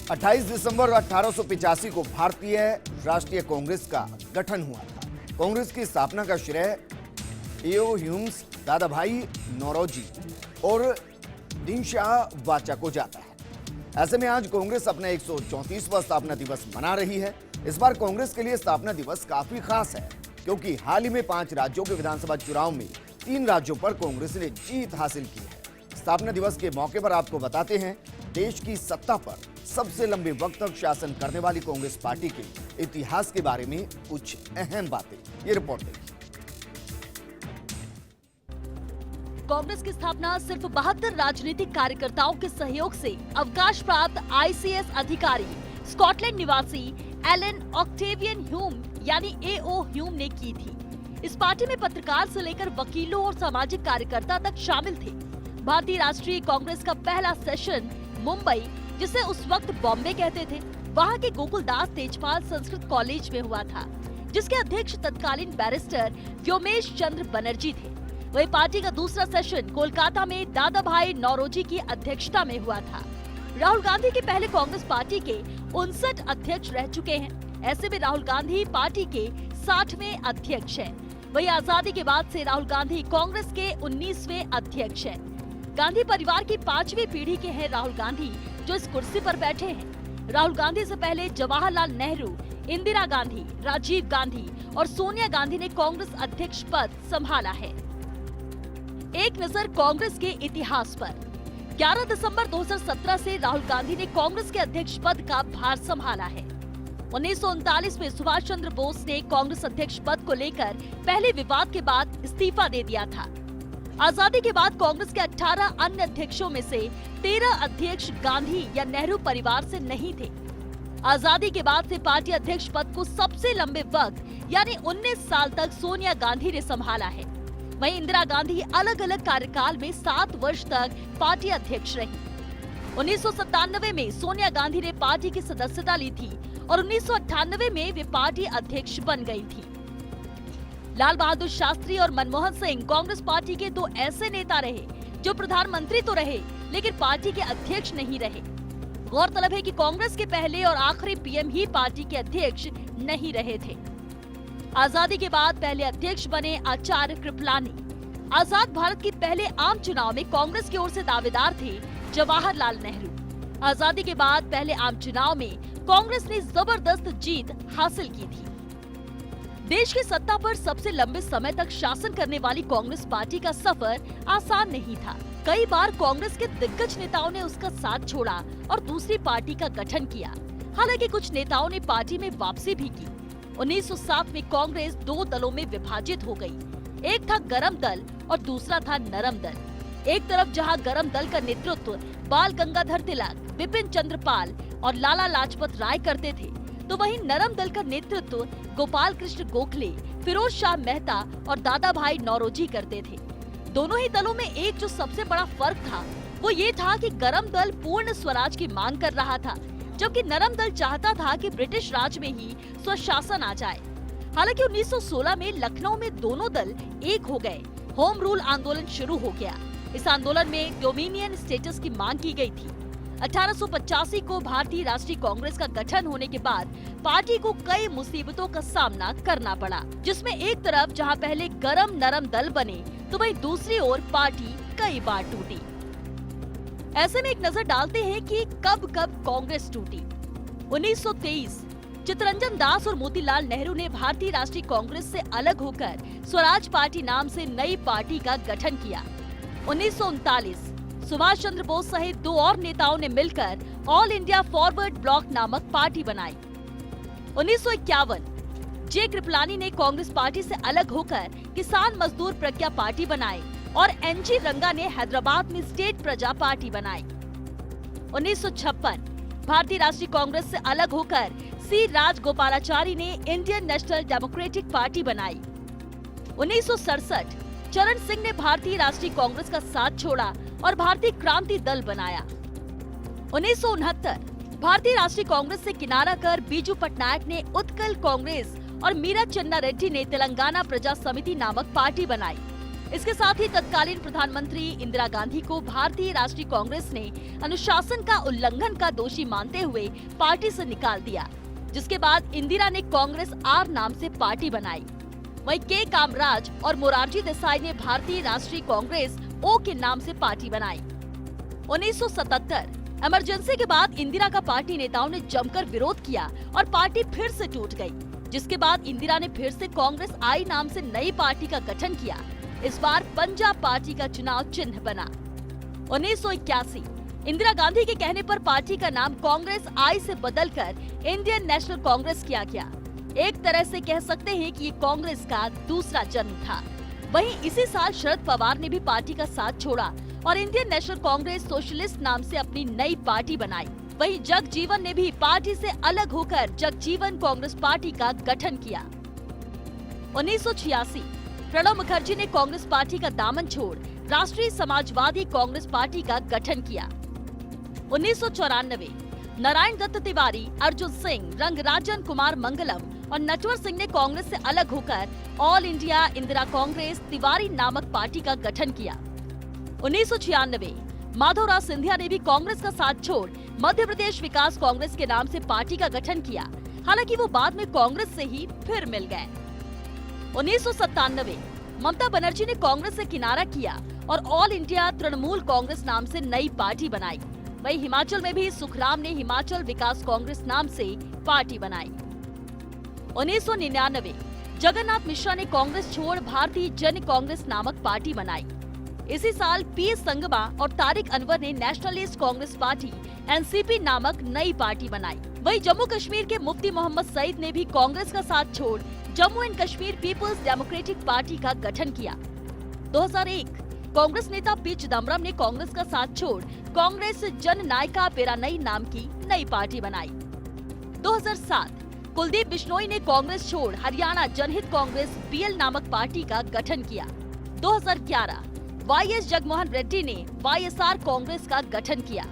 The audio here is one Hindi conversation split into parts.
28 दिसंबर 1885 को भारतीय राष्ट्रीय कांग्रेस का गठन हुआ था। कांग्रेस की स्थापना का श्रेय एओ ह्यूम्स, दादा भाई नौरोजी और दीनशाह वाचा को जाता है। ऐसे में आज कांग्रेस अपना 134वां स्थापना दिवस मना रही है। इस बार कांग्रेस के लिए स्थापना दिवस काफी खास है, क्योंकि हाल ही में 5 राज्यों के विधानसभा चुनाव में 3 राज्यों पर कांग्रेस ने जीत हासिल की है। स्थापना दिवस के मौके पर आपको बताते हैं देश की सत्ता पर सबसे लंबे वक्त तक शासन करने वाली कांग्रेस पार्टी के इतिहास के बारे में कुछ अहम बातें। ये रिपोर्ट देखिए। कांग्रेस की स्थापना सिर्फ 72 राजनीतिक कार्यकर्ताओं के सहयोग से अवकाश प्राप्त आईसीएस अधिकारी स्कॉटलैंड निवासी एलन ऑक्टेवियन ह्यूम यानी एओ ह्यूम ने की थी। इस पार्टी में पत्रकार से लेकर वकीलों और सामाजिक कार्यकर्ता तक शामिल थे। भारतीय राष्ट्रीय कांग्रेस का पहला सेशन मुंबई, जिसे उस वक्त बॉम्बे कहते थे, वहां के गोकुलदास तेजपाल संस्कृत कॉलेज में हुआ था, जिसके अध्यक्ष तत्कालीन बैरिस्टर व्योमेश चंद्र बनर्जी थे। वही पार्टी का दूसरा सेशन कोलकाता में दादा भाई नौरोजी की अध्यक्षता में हुआ था। राहुल गांधी के पहले कांग्रेस पार्टी के 59 अध्यक्ष रह चुके हैं। ऐसे में राहुल गांधी पार्टी के 60वें अध्यक्ष हैं। वही आजादी के बाद से राहुल गांधी कांग्रेस के 19वें अध्यक्ष हैं। गांधी परिवार की 5वीं पीढ़ी के हैं राहुल गांधी, जो इस कुर्सी पर बैठे हैं। राहुल गांधी से पहले जवाहरलाल नेहरू, इंदिरा गांधी, राजीव गांधी और सोनिया गांधी ने कांग्रेस अध्यक्ष पद संभाला है। एक नजर कांग्रेस के इतिहास पर। 11 दिसंबर 2017 से राहुल गांधी ने कांग्रेस के अध्यक्ष पद का भार संभाला है। 1939 में सुभाष चंद्र बोस ने कांग्रेस अध्यक्ष पद को लेकर पहले विवाद के बाद इस्तीफा दे दिया था। आजादी के बाद कांग्रेस के 18 अन्य अध्यक्षों में से 13 अध्यक्ष गांधी या नेहरू परिवार से नहीं थे। आजादी के बाद से पार्टी अध्यक्ष पद को सबसे लंबे वक्त यानी 19 साल तक सोनिया गांधी ने संभाला है। वहीं इंदिरा गांधी अलग अलग कार्यकाल में 7 वर्ष तक पार्टी अध्यक्ष रही। 1997 में सोनिया गांधी ने पार्टी की सदस्यता ली थी और 1998 में वे पार्टी अध्यक्ष बन गई थी। लाल बहादुर शास्त्री और मनमोहन सिंह कांग्रेस पार्टी के 2 ऐसे नेता रहे जो प्रधानमंत्री तो रहे, लेकिन पार्टी के अध्यक्ष नहीं रहे। गौरतलब है कि कांग्रेस के पहले और आखिरी पीएम ही पार्टी के अध्यक्ष नहीं रहे थे। आजादी के बाद पहले अध्यक्ष बने आचार्य कृपलानी। आजाद भारत के पहले आम चुनाव में कांग्रेस की ओर से दावेदार थे जवाहरलाल नेहरू। आजादी के बाद पहले आम चुनाव में कांग्रेस ने जबरदस्त जीत हासिल की थी। देश की सत्ता पर सबसे लंबे समय तक शासन करने वाली कांग्रेस पार्टी का सफर आसान नहीं था। कई बार कांग्रेस के दिग्गज नेताओं ने उसका साथ छोड़ा और दूसरी पार्टी का गठन किया। हालांकि कुछ नेताओं ने पार्टी में वापसी भी की। 1907 में कांग्रेस 2 दलों में विभाजित हो गई। एक था गरम दल और दूसरा था नरम दल। एक तरफ जहां गरम दल का नेतृत्व बाल गंगाधर तिलक, बिपिन चंद्र पाल और लाला लाजपत राय करते थे, तो वहीं नरम दल का नेतृत्व गोपाल कृष्ण गोखले, फिरोज शाह मेहता और दादा भाई नौरोजी करते थे। दोनों ही दलों में एक जो सबसे बड़ा फर्क था वो ये था कि गरम दल पूर्ण स्वराज की मांग कर रहा था, जबकि नरम दल चाहता था कि ब्रिटिश राज में ही स्वशासन आ जाए। हालांकि 1916 में लखनऊ में दोनों दल एक हो गए। होम रूल आंदोलन शुरू हो गया। इस आंदोलन में डोमिनियन स्टेटस की मांग की गई थी। 1885 को भारतीय राष्ट्रीय कांग्रेस का गठन होने के बाद पार्टी को कई मुसीबतों का सामना करना पड़ा, जिसमें एक तरफ जहां पहले गरम नरम दल बने, तो वहीं दूसरी ओर पार्टी कई बार टूटी। ऐसे में एक नजर डालते हैं कि कब कब कांग्रेस टूटी। 1923 चित्तरंजन दास और मोतीलाल नेहरू ने भारतीय राष्ट्रीय कांग्रेस से अलग होकर स्वराज पार्टी नाम से नई पार्टी का गठन किया। 1939 सुभाष चंद्र बोस सहित 2 और नेताओं ने मिलकर ऑल इंडिया फॉरवर्ड ब्लॉक नामक पार्टी बनाई। 1951 जे कृपलानी ने कांग्रेस पार्टी से अलग होकर किसान मजदूर प्रज्ञा पार्टी बनाई और एनजी रंगा ने हैदराबाद में स्टेट प्रजा पार्टी बनाई। 1956 भारतीय राष्ट्रीय कांग्रेस से अलग होकर सी राजगोपालाचारी ने इंडियन नेशनल डेमोक्रेटिक पार्टी बनाई। 1967 चरण सिंह ने भारतीय राष्ट्रीय कांग्रेस का साथ छोड़ा और भारतीय क्रांति दल बनाया। 1969 भारतीय राष्ट्रीय कांग्रेस से किनारा कर बीजू पटनायक ने उत्कल कांग्रेस और मीरा चन्ना रेड्डी ने तेलंगाना प्रजा समिति नामक पार्टी बनाई। इसके साथ ही तत्कालीन प्रधानमंत्री इंदिरा गांधी को भारतीय राष्ट्रीय कांग्रेस ने अनुशासन का उल्लंघन का दोषी मानते हुए पार्टी से निकाल दिया, जिसके बाद इंदिरा ने कांग्रेस आर नाम से पार्टी बनाई। वहीं के कामराज और मोरारजी देसाई ने भारतीय राष्ट्रीय कांग्रेस ओ के नाम से पार्टी बनाई। 1977 इमरजेंसी के बाद इंदिरा का पार्टी नेताओं ने जमकर विरोध किया और पार्टी फिर से टूट गई, जिसके बाद इंदिरा ने फिर से कांग्रेस आई नाम से नई पार्टी का गठन किया। इस बार पंजाब पार्टी का चुनाव चिन्ह बना। 1981 इंदिरा गांधी के कहने पर पार्टी का नाम कांग्रेस आई से बदलकर इंडियन नेशनल कांग्रेस किया गया। एक तरह से कह सकते हैं कि ये कांग्रेस का दूसरा जन्म था। वहीं इसी साल शरद पवार ने भी पार्टी का साथ छोड़ा और इंडियन नेशनल कांग्रेस सोशलिस्ट नाम से अपनी नई पार्टी बनाई। वहीं जगजीवन ने भी पार्टी से अलग होकर जगजीवन कांग्रेस पार्टी का गठन किया। 1986 प्रणब मुखर्जी ने कांग्रेस पार्टी का दामन छोड़ राष्ट्रीय समाजवादी कांग्रेस पार्टी का गठन किया। 1994 नारायण दत्त तिवारी, अर्जुन सिंह, रंगराजन कुमार मंगलम और नटवर सिंह ने कांग्रेस से अलग होकर ऑल इंडिया इंदिरा कांग्रेस तिवारी नामक पार्टी का गठन किया। 1996 माधवराव सिंधिया ने भी कांग्रेस का साथ छोड़ मध्य प्रदेश विकास कांग्रेस के नाम से पार्टी का गठन किया। हालांकि वो बाद में कांग्रेस से ही फिर मिल गए। 1997 ममता बनर्जी ने कांग्रेस से किनारा किया और ऑल इंडिया तृणमूल कांग्रेस नाम से नई पार्टी बनाई। वहीं हिमाचल में भी सुखराम ने हिमाचल विकास कांग्रेस नाम से पार्टी बनाई। 1999 जगन्नाथ मिश्रा ने कांग्रेस छोड़ भारतीय जन कांग्रेस नामक पार्टी बनाई। इसी साल पीएस संगमा और तारिक अनवर ने नेशनलिस्ट कांग्रेस पार्टी एनसीपी नामक नई पार्टी बनाई। वहीं जम्मू कश्मीर के मुफ्ती मोहम्मद सईद ने भी कांग्रेस का साथ छोड़ Jammu and Kashmir People's Democratic Party का गठन किया। 2001 कांग्रेस नेता पी चिदम्बरम ने कांग्रेस का साथ छोड़ कांग्रेस जन नायका पेरानई नाम की नई पार्टी बनाई। 2007 कुलदीप बिश्नोई ने कांग्रेस छोड़ हरियाणा जनहित कांग्रेस बीएल नामक पार्टी का गठन किया। 2011 वाईएस जगमोहन रेड्डी ने वाईएसआर कांग्रेस का गठन किया।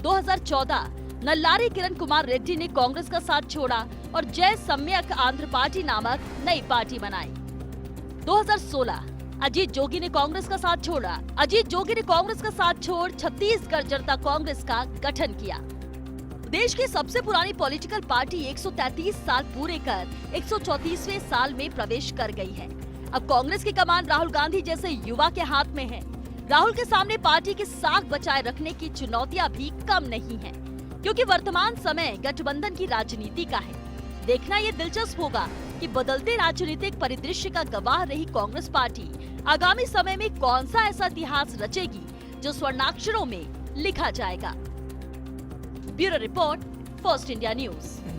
2014 नल्लारी किरण कुमार रेड्डी ने कांग्रेस का साथ छोड़ा और जय सम्यक आंध्र पार्टी नामक नई पार्टी बनाई। 2016 अजीत जोगी ने कांग्रेस का साथ छोड़ा। अजीत जोगी ने कांग्रेस का साथ छोड़ छत्तीसगढ़ जनता कांग्रेस का गठन किया। देश की सबसे पुरानी पॉलिटिकल पार्टी 133 साल पूरे कर 134वें साल में प्रवेश कर गई है। अब कांग्रेस की कमान राहुल गांधी जैसे युवा के हाथ में है। राहुल के सामने पार्टी की साख बचाए रखने की चुनौतियां भी कम नहीं हैं, क्योंकि वर्तमान समय गठबंधन की राजनीति का है। देखना ये दिलचस्प होगा कि बदलते राजनीतिक परिदृश्य का गवाह रही कांग्रेस पार्टी आगामी समय में कौन सा ऐसा इतिहास रचेगी जो स्वर्णाक्षरों में लिखा जाएगा। Bureau report, first India news.